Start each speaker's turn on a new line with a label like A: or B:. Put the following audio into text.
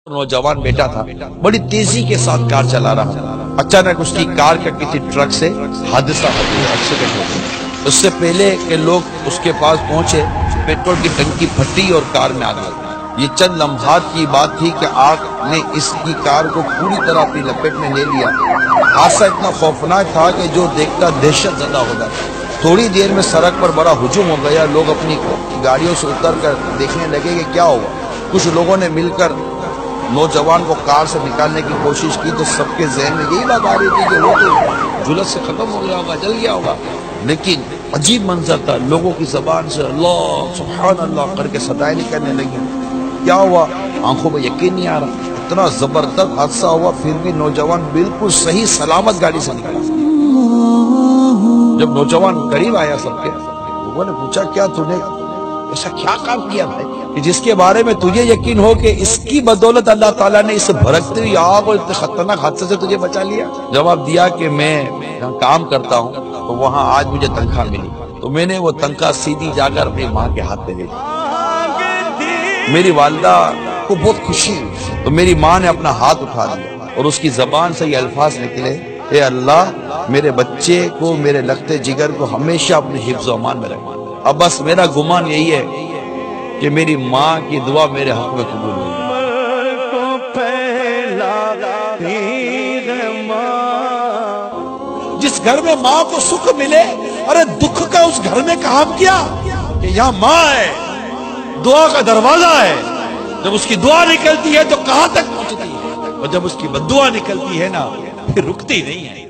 A: نوجوان بیٹا تھا، بڑی تیزی کے ساتھ کار چلا رہا تھا۔ اچانک اس کی کار کا کسی ٹرک سے حادثہ ہو گیا، ایکسیڈنٹ ہو گیا۔ اس سے پہلے کہ لوگ اس کے پاس پہنچے، پیٹرول کی ٹنکی پھٹی اور کار میں آگ لگی۔ یہ چند لمحات کی بات تھی کہ آگ نے اس کی کار کو پوری طرح اپنی لپیٹ میں لے لیا۔ حادثہ اتنا خوفناک تھا کہ جو دیکھتا دہشت زدہ ہو جاتا۔ تھوڑی دیر میں سڑک پر بڑا ہجوم ہو گیا، لوگ اپنی گاڑیوں سے اتر کر دیکھنے لگے کہ کیا ہوا۔ کچھ لوگوں نے مل کر نوجوان کو کار سے نکالنے کی کوشش کی تو سب کے ذہن میں یہی بات آ رہی تھی کہ وہ تو جلد سے ختم ہو گیا ہوگا، جل گیا ہوگا۔ لیکن عجیب منظر تھا، لوگوں کی زبان سے اللہ سبحان اللہ کر کے صدائیں نکلنے لگی۔ کیا ہوا؟ آنکھوں میں یقین نہیں آ رہا، اتنا زبردست حادثہ ہوا، پھر بھی نوجوان بالکل صحیح سلامت گاڑی سے نکلا۔ جب نوجوان قریب آیا سب کے، لوگوں نے پوچھا کیا تو نے ایسا کیا کام کیا بھائی کہ جس کے بارے میں تجھے یقین ہو کہ اس کی بدولت اللہ تعالیٰ نے اس بھڑکتی ہوئی آگ اور اتنے خطرناک حادثے سے تجھے بچا لیا؟ جواب دیا کہ میں جہاں کام کرتا ہوں تو وہاں آج مجھے تنخواہ ملی، تو میں نے وہ تنخواہ سیدھی جا کر اپنی ماں کے ہاتھ پہ دے دی۔ میری والدہ کو بہت خوشی ہوئی تو میری ماں نے اپنا ہاتھ اٹھا دیا اور اس کی زبان سے یہ الفاظ نکلے، اے اللہ میرے بچے کو، میرے لگتے جگر کو ہمیشہ اپنے حفظ و امان میں رکھ۔ اب بس میرا گمان یہی ہے کہ میری ماں کی دعا میرے حق میں قبول ہوئی۔ جس گھر میں ماں کو سکھ ملے، ارے دکھ کا اس گھر میں کام کیا کہ یہاں ماں ہے، دعا کا دروازہ ہے۔ جب اس کی دعا نکلتی ہے تو کہاں تک پہنچتی ہے، اور جب اس کی بددعا نکلتی ہے نا پھر رکتی نہیں ہے۔